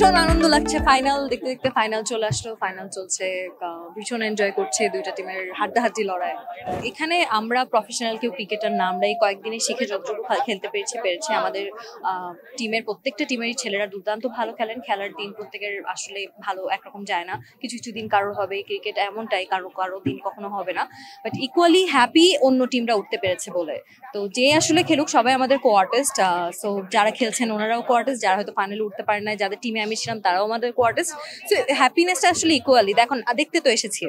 ভীষণ আনন্দ লাগছে। ফাইনাল দেখতে দেখতে ফাইনাল চলে আসলো, ফাইনাল চলছে, ভীষণ এনজয় করছে দুইটা টিমের হাড্ডাহাড্ডি লড়াই। এখানে আমরা প্রফেশনাল কেউ ক্রিকেটার না, আমরা এই কয়েকদিনে শিখে যতটুকু খেলতে পেরেছি। আমাদের টিমের প্রত্যেকটা টিমেরই ছেলেরা দুর্দান্ত ভালো খেলেন। খেলার দিন প্রত্যেকের আসলে ভালো একরকম যায় না, কিছু কিছু দিন কারোর হবে, ক্রিকেট এমনটাই কারো দিন কখনো হবে না। বাট ইকুয়ালি হ্যাপি অন্য টিমরা উঠতে পেরেছে বলে। তো যে আসলে খেলুক সবাই আমাদের কো-আর্টিস্ট। সো যারা খেলছেন ওনারাও কো-আর্টিস্ট, যারা হয়তো ফাইনালে উঠতে পারে না, যাদের টিমে আমি ছিলাম তারাও আমাদের কো-আর্টিস্ট। সো হ্যাপিনেসটা আসলে ইকুয়ালি। দেখতে তো এসেছি,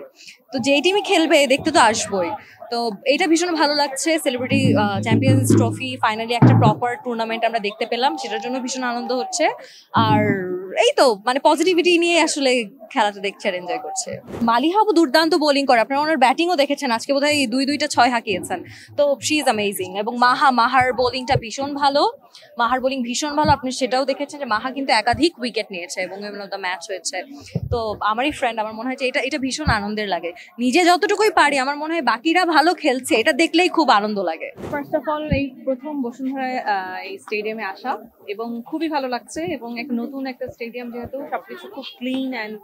তো যেই টিমই খেলবে দেখতে তো আসবোই। তো এটা ভীষণ ভালো লাগছে। সেলিব্রিটি চ্যাম্পিয়ন্স ট্রফি ফাইনালি একটা প্রপার টুর্নামেন্ট আমরা দেখতে পেলাম, সেটার জন্য ভীষণ আনন্দ হচ্ছে। আর এই তো মানে পজিটিভিটি নিয়ে আসলে খেলাটা দেখছে আর এনজয় করছে। মালিহাবু দুর্দান্ত বোলিং করে, আপনারা ওনার ব্যাটিংও দেখেছেন, আজকে বোধহয় দুইটা 6 হাঁকিয়েছেন। তো শি ইজ অ্যামেজিং। এবং মাহার বোলিংটা ভীষণ ভালো, আপনি সেটাও দেখেছেন যে মাহা কিন্তু একাধিক উইকেট নিয়েছে এবং ম্যান অফ দ্য ম্যাচ হয়েছে। তো আমারই ফ্রেন্ড, আমার মনে হয় যে এটা ভীষণ আনন্দের লাগে। নিজে যতটুকুই পারি, আমার মনে হয় বাকিরা ভালো খেলছে এটা দেখলেই খুব আনন্দ লাগে। ফার্স্ট অফ অল এই প্রথম বসুন্ধরায় এই স্টেডিয়ামে আসা এবং খুবই ভালো লাগছে। এবং নতুন একটা স্টেডিয়াম, যেহেতু সবকিছু খুব ক্লিন অ্যান্ড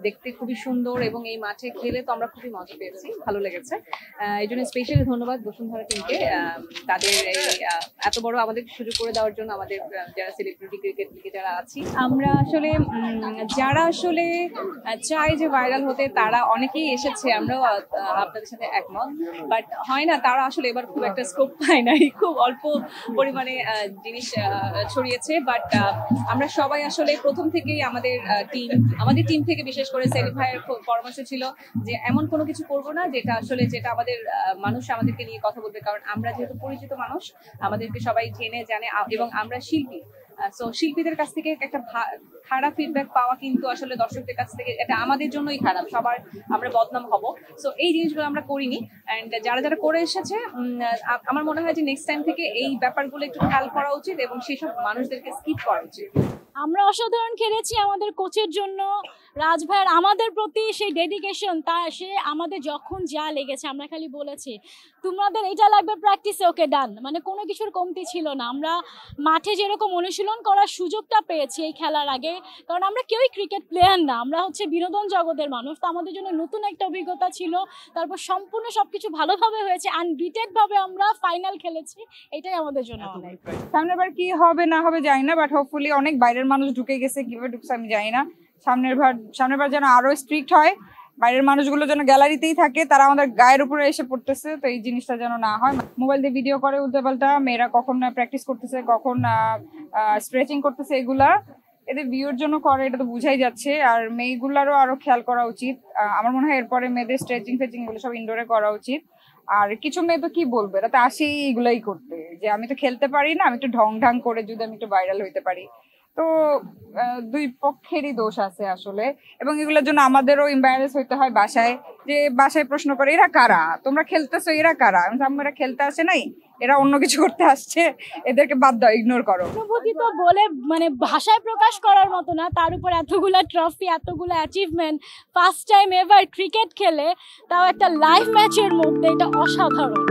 দেখতে খুবই সুন্দর, এবং এই মাঠে খেলে তো আমরা খুবই মজা পেয়েছি, ভালো লেগেছে। এই জন্য স্পেশালি ধন্যবাদ বসুন্ধরা টিমকে, তাদের এই এত বড় আমাদের সুযোগ করে দেওয়ার জন্য। আমাদের যারা সেলিব্রিটি ক্রিকেট যারা আছি, আমরা আসলে যারা আসলে চাই যে ভাইরাল হতে, তারা অনেকেই এসেছে, আমরাও আপনাদের সাথে একমত। বাট হয় না, তারা আসলে এবার খুব একটা স্কোপ পায় নাই, খুব অল্প পরিমাণে জিনিস ছড়িয়েছে। বাট আমরা সবাই আসলে প্রথম থেকেই আমাদের টিম থেকে বিশেষ করে সেলিম ভাইয়ের পরামর্শ ছিল যে এমন কোনো কিছু করবো না যেটা আমাদের মানুষ আমাদেরকে নিয়ে কথা বলবে, কারণ আমরা যেহেতু পরিচিত মানুষ, আমাদেরকে সবাই জেনে জানে, এবং আমরা শিল্পী। সো শিল্পীদের কাছ থেকে একটা খারাপ ফিডব্যাক পাওয়া কিন্তু আসলে দর্শকদের কাছ থেকে এটা আমাদের জন্যই খারাপ, সবার আমরা বদনাম হব। সো এই জিনিসগুলো আমরা করিনি। অ্যান্ড যারা করে এসেছে, আমার মনে হয় যে নেক্সট টাইম থেকে এই ব্যাপারগুলো একটু খেয়াল করা উচিত এবং সেসব মানুষদেরকে স্কিপ করা উচিত। আমরা অসাধারণ খেলেছি আমাদের কোচের জন্য, রাজ ভাইয়ের আমাদের প্রতি সেই ডেডিকেশন, সে আমাদের যখন যা লেগেছে আমরা খালি বলেছি তোমাদের এটা লাগবে প্র্যাকটিসে, ওকে ডান, মানে কোনো কিছুর কমতি ছিল না। আমরা মাঠে যেরকম অনুশীলন করার সুযোগটা পেয়েছি এই খেলার আগে, কারণ আমরা কেউই ক্রিকেট প্লেয়ার না, আমরা হচ্ছে বিনোদন জগতের মানুষ। তো আমাদের জন্য নতুন একটা অভিজ্ঞতা ছিল। তারপর সম্পূর্ণ সবকিছু ভালোভাবে হয়েছে, আনবিটেড ভাবে আমরা ফাইনাল খেলেছি, এটাই আমাদের জন্য অনেক। সামনের বার কি হবে না হবে জানি না, বাট হোপফুলি অনেক বাইরের মানুষ ঢুকে গেছে, কিভাবে ঢুকছে আমি জানি না। সামনের বার যেন আরো স্ট্রিক্ট হয়, বাইরের মানুষগুলো যেন গ্যালারিতেই থাকে, তারা আমাদের গায়ের উপরে এসে পড়তেছে, তো এই জিনিসটা যেন না হয়। মোবাইল দিয়ে ভিডিও করে উল্টাপাল্টা, মেয়েরা কখন প্র্যাকটিস করতেছে, কখন স্ট্রেচিং করতেছে, এগুলা এদের ভিউর জন্য করে, এটা তো বুঝাই যাচ্ছে। আর মেয়েগুলারও আরো খেয়াল করা উচিত। আমার মনে হয় এরপরে মেয়েদের স্ট্রেচিং ফেচিং এগুলো সব ইনডোরে করা উচিত। আর কিছু মেয়ে তো কি বলবে, এরা তো আসেই এগুলাই করতে, যে আমি তো খেলতে পারি না, আমি একটু ঢং করে যদি আমি একটু ভাইরাল হইতে পারি। তো দুই পক্ষেরই দোষ আছে আসলে, এবং এগুলোর জন্য আমাদেরও এম্বারাস হইতে হয় বাসায় প্রশ্ন করে এরা কারা, তোমরা খেলতেছো, এরা কারা? এরা খেলতে আসে নাই, এরা অন্য কিছু করতে আসছে, এদেরকে বাদ দাও, ইগনোর করো। অনুভূতি তো বলে মানে ভাষায় প্রকাশ করার মতো না, তার উপর এতগুলা ট্রফি, এতগুলো achievement, first time ever cricket খেলে, তাও একটা লাইভ ম্যাচের মধ্যে, এটা অসাধারণ।